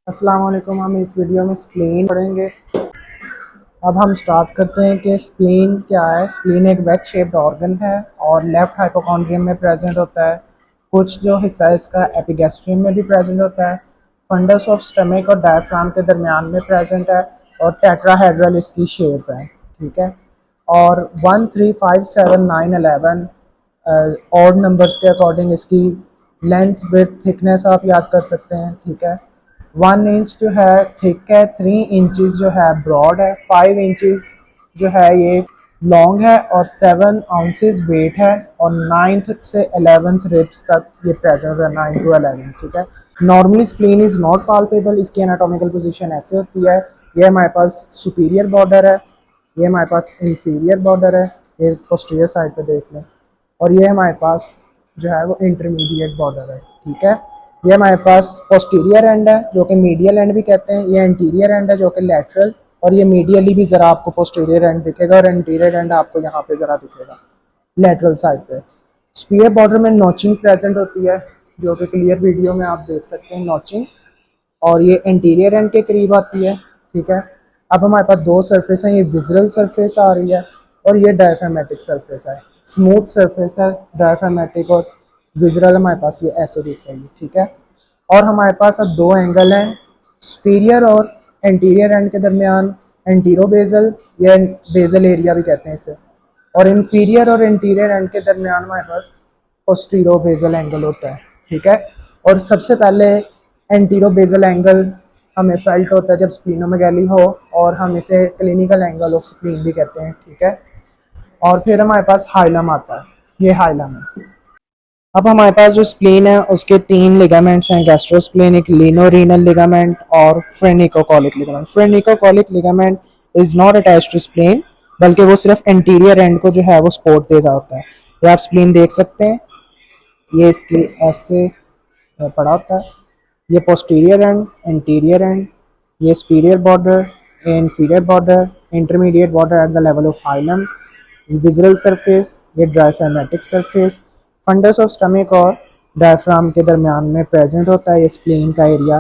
अस्सलाम वालेकुम। हम इस वीडियो में स्प्लीन पढ़ेंगे। अब हम स्टार्ट करते हैं कि स्प्लीन क्या है। स्प्लीन एक वेज शेप्ड ऑर्गन है और लेफ्ट हाइपोकॉन्ड्रियम में प्रेजेंट होता है। कुछ जो हिस्सा है इसका एपिगैस्ट्रियम में भी प्रेजेंट होता है। फंडस ऑफ स्टमक और डायफ्राम के दरमियान में प्रेजेंट है और टेट्राहेड्रल इसकी शेप है। ठीक है। और 1 3 5 7 9 11 ऑड नंबर्स के अकॉर्डिंग इसकी लेंथ विड्थ थिकनेस आप याद कर सकते हैं। ठीक है। 1 इंच जो है थिक है, 3 इंचज जो है ब्रॉड है, 5 इंचज जो है ये लॉन्ग है और 7 आउंसेस वेट है और 9th से 11th रिब्स तक ये प्रेजेंट है, 9 to 11। ठीक है। Normally spleen is not palpable. इसकी एनाटोमिकल पोजीशन ऐसे होती है। ये हमारे पास सुपीरियर बॉर्डर है, ये हमारे पास इंफीरियर बॉर्डर है, ये पोस्टीरियर साइड पे देख लें, और ये हमारे पास जो है वो इंटरमीडिएट बॉर्डर है। ठीक है। ये हमारे पास पोस्टीरियर एंड है जो कि मीडियल एंड भी कहते हैं, ये एंटीरियर एंड है जो कि लेटरल, और ये मीडियली भी ज़रा आपको पोस्टीरियर एंड दिखेगा और एंटीरियर एंड आपको यहाँ पे ज़रा दिखेगा लेटरल साइड पे। स्पीयर बॉर्डर में नॉचिंग प्रेजेंट होती है जो कि क्लियर वीडियो में आप देख सकते हैं नॉचिंग, और ये इंटीरियर एंड के करीब आती है। ठीक है। अब हमारे पास दो सरफेस हैं, ये विजुअल सरफेस आ रही है और ये डायफ्रामेटिक सरफेस है। स्मूथ सरफेस है डायफ्रामेटिक, और विजुअल हमारे पास ये ऐसे दिख रही है। ठीक है। और हमारे पास अब दो एंगल हैं सुपीरियर और एंटीरियर एंड के दरमियान, एंटीरो बेजल या बेजल एरिया भी कहते हैं इसे, और इंफीरियर और इंटीरियर एंड के दरमियान हमारे पास पोस्टीरो बेजल एंगल होता है। ठीक है। और सबसे पहले एंटीरो बेजल एंगल हमें फेल्ट होता है जब स्प्लीनोमेगैली हो, और हम इसे क्लिनिकल एंगल ऑफ स्प्लीन भी कहते हैं। ठीक है। और फिर हमारे पास हाइलम आता है, ये हाइलम है। अब हमारे पास जो स्प्लीन है उसके तीन लिगामेंट्स हैं, गैस्ट्रोस्प्लेनिक, लीनोरीनल लिगामेंट और phrenicocolic ligament. Phrenicocolic ligament is not attached to spleen, बल्कि वो सिर्फ इंटीरियर एंड को जो है वो सपोर्ट दे रहा होता है। ये आप स्प्लीन देख सकते हैं, ये इसके ऐसे पड़ा होता है। ये पोस्टीरियर एंड, इंटीरियर एंड, ये superior border, inferior border, intermediate border at the level of hilum, visceral surface, ये diaphragmatic surface, fundus of stomach और डायफ्राम के दरमियान में प्रेजेंट होता है ये स्प्लीन का एरिया।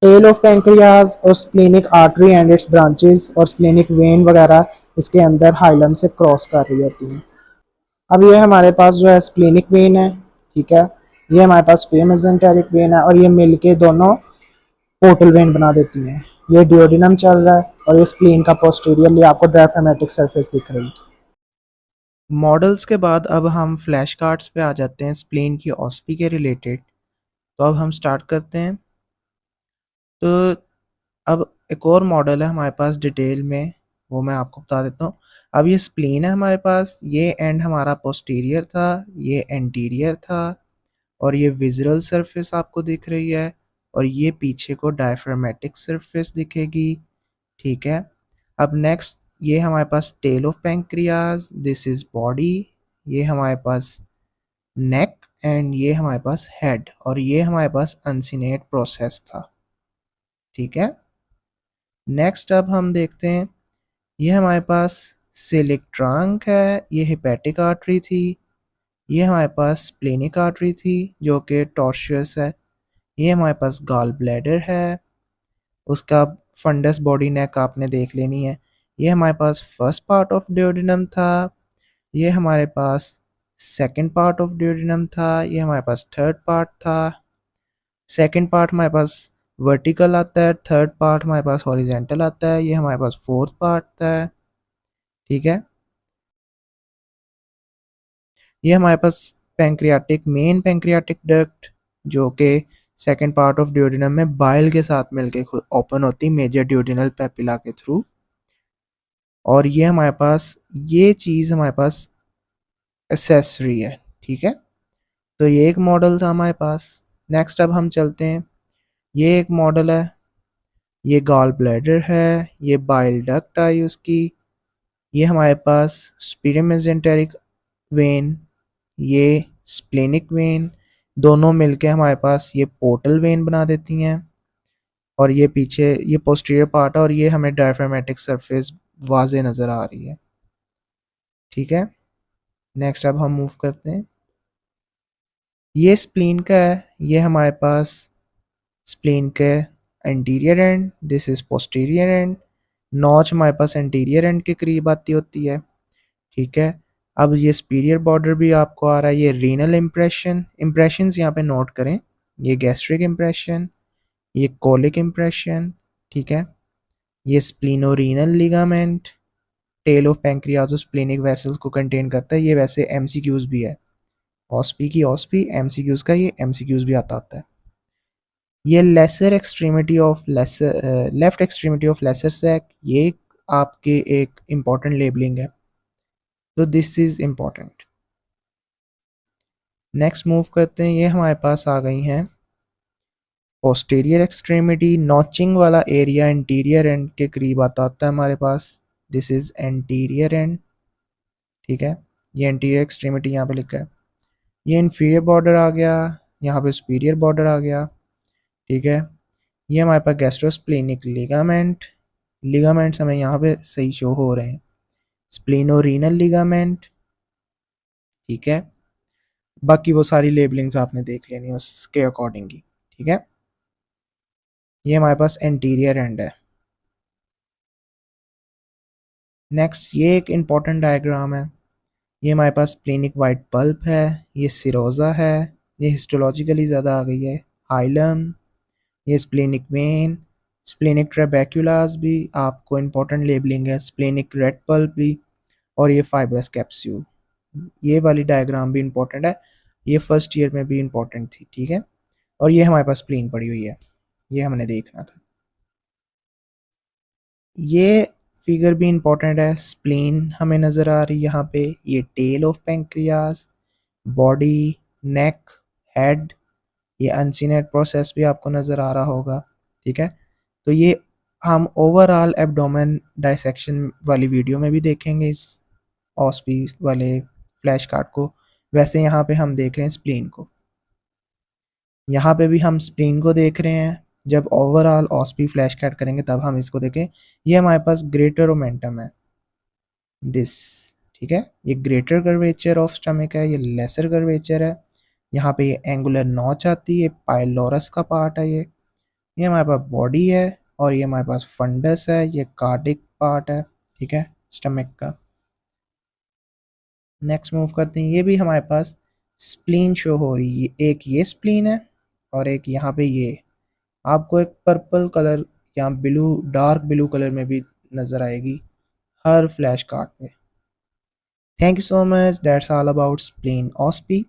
टेल ऑफ पेंक्रियाज और splenic artery and its branches और स्प्लेनिक वेन वगैरह इसके अंदर हाइलम से क्रॉस कर रही होती हैं। अब ये हमारे पास जो है स्प्लेनिक वेन है। ठीक है। ये हमारे पास मेसेंटेरिक वेन है और ये मिलके दोनों पोर्टल वेन बना देती हैं। ये डिओडिनम चल रहा है और ये स्प्लीन का पोस्टीरियरली आपको डायफ्रामेटिक सरफेस दिख रही है। मॉडल्स के बाद अब हम फ्लैश कार्ड्स पे आ जाते हैं स्प्लीन की ऑस्पी के रिलेटेड। तो अब हम स्टार्ट करते हैं। तो अब एक और मॉडल है हमारे पास डिटेल में, वो मैं आपको बता देता हूँ। अब ये स्प्लीन है हमारे पास, ये एंड हमारा पोस्टीरियर था, ये एंटीरियर था, और ये विजुअल सरफेस आपको दिख रही है, और ये पीछे को डायफ्रामेटिक सरफेस दिखेगी। ठीक है। अब नेक्स्ट ये हमारे पास tail of pancreas, this is body, ये हमारे पास नेक, एंड ये हमारे पास हेड, और ये हमारे पास अनसिनेट प्रोसेस था। ठीक है। नेक्स्ट अब हम देखते हैं, ये हमारे पास सिलिक ट्रंक है, ये हेपेटिक आर्टरी थी, ये हमारे पास स्प्लेनिक आर्टरी थी जो कि टॉर्शियस है, ये हमारे पास गॉल ब्लैडर है, उसका फंडस बॉडी नेक आपने देख लेनी है। ये हमारे पास फर्स्ट पार्ट ऑफ डिओडिनम था, ये हमारे पास सेकंड पार्ट ऑफ डिओडिनम था, ये हमारे पास थर्ड पार्ट था। सेकंड पार्ट हमारे पास वर्टिकल आता है, थर्ड पार्ट हमारे पास हॉरिजेंटल आता है, ये हमारे पास फोर्थ पार्ट आता है। ठीक है। ये हमारे पास पैंक्रियाटिक, मेन पैंक्रियाटिक डक्ट जो कि सेकंड पार्ट ऑफ डिओडिनम में बाइल के साथ मिलके ओपन होती मेजर डिओडिनल पेपिला के थ्रू, और ये हमारे पास ये चीज़ हमारे पास एसेसरी है। ठीक है। तो ये एक मॉडल था हमारे पास। नेक्स्ट अब हम चलते हैं, ये एक मॉडल है, ये गॉल ब्लैडर है, ये बाइल डक्ट आई उसकी, ये हमारे पास सुपीरियर मेसेंटेरिक वेन, ये स्प्लेनिक वेन, दोनों मिलके हमारे पास ये पोर्टल वेन बना देती हैं, और ये पीछे ये पोस्टीरियर पार्ट है और ये हमें डायफ्रामेटिक सरफेस वाजे नज़र आ रही है। ठीक है। नेक्स्ट अब हम मूव करते हैं, ये स्प्लीन का है, ये हमारे पास स्प्लीन के anterior and, this is posterior and. Notch हमारे पास एंटीरियर एंड के करीब आती होती है, ठीक है। अब ये सुपीरियर बॉर्डर भी आपको आ रहा है, ये रीनल इम्प्रेशन, इम्प्रेशंस यहाँ पे नोट करें, ये गैस्ट्रिक इम्प्रेशन, ये कोलिक इम्प्रेशन, ठीक है। ये splenorenal ligament, tail of pancreas splenic vessels को कंटेन करता है। ये वैसे एमसीक्यूज भी है, ऑस्पी की ऑस्पी, एमसीक्यूज का ये एमसीक्यूज भी आता होता है। ये lesser extremity of lesser, left extremity of lesser sac, ये आपके एक इम्पॉर्टेंट लेबलिंग है, तो this is important. Next move करते हैं, ये हमारे पास आ गई हैं पोस्टीरियर एक्सट्रीमिटी, नॉचिंग वाला एरिया इंटीरियर एंड के करीब आता होता है हमारे पास, दिस इज एंटीरियर एंड, ठीक है। ये एंटीरियर एक्सट्रीमिटी यहाँ पे लिखा है। ये इन्फीरियर बॉर्डर आ गया, यहाँ पे सुपीरियर बॉर्डर आ गया, ठीक है। ये हमारे पास गैस्ट्रोस्प्लेनिक लिगामेंट, लिगामेंट्स हमें यहाँ पे सही शो हो रहे हैं, स्प्लिनोरीनल लिगामेंट, ठीक है। बाकी वो सारी लेबलिंग्स आपने देख लेनी उसके अकॉर्डिंग ही, ठीक है। ये हमारे पास एंटीरियर एंड है। नेक्स्ट ये एक इम्पॉर्टेंट डायग्राम है, ये हमारे पास स्प्लेनिक वाइट पल्प है, ये सिरोजा है, ये हिस्टोलॉजिकली ज़्यादा आ गई है, हाइलम, ये स्प्लेनिक वेन, स्प्लेनिक ट्रेबेक्युलास भी आपको इम्पोर्टेंट लेबलिंग है, स्प्लेनिक रेड पल्प भी, और ये फाइब्रस कैप्सूल। ये वाली डायग्राम भी इम्पोर्टेंट है, ये फर्स्ट ईयर में भी इम्पोर्टेंट थी, ठीक है। और ये हमारे पास स्प्लीन पड़ी हुई है, ये हमने देखना था। ये फिगर भी इम्पोर्टेंट है, स्प्लीन हमें नज़र आ रही है यहाँ पे, ये tail of pancreas, body, neck, head, ये अनसीनेट प्रोसेस भी आपको नज़र आ रहा होगा, ठीक है। तो ये हम ओवरऑल एब्डोमेन डाइसेक्शन वाली वीडियो में भी देखेंगे इस ऑस्पी वाले फ्लैश कार्ड को। वैसे यहाँ पे हम देख रहे हैं स्प्लीन को, यहाँ पे भी हम स्प्लीन को देख रहे हैं। जब ओवरऑल ऑस्पी फ्लैश कार्ड करेंगे तब हम इसको देखें। ये हमारे पास ग्रेटर ओमेंटम है, दिस, ठीक है। ये ग्रेटर कर्वेचर ऑफ स्टमक है, ये लेसर कर्वेचर है। यहाँ पे ये एंगुलर नॉच आती है, पाइलोरस का पार्ट है ये हमारे पास बॉडी है, और ये हमारे पास फंडस है, ये कार्डिक पार्ट है, ठीक है, स्टमक का। नेक्स्ट मूव करते हैं, ये भी हमारे पास स्प्लीन शो हो रही है, एक ये स्प्लीन है और एक यहाँ पे ये, आपको एक पर्पल कलर या ब्लू, डार्क ब्लू कलर में भी नज़र आएगी हर फ्लैश कार्ड पे। Thank you so much, that's all about spleen ऑस्पी।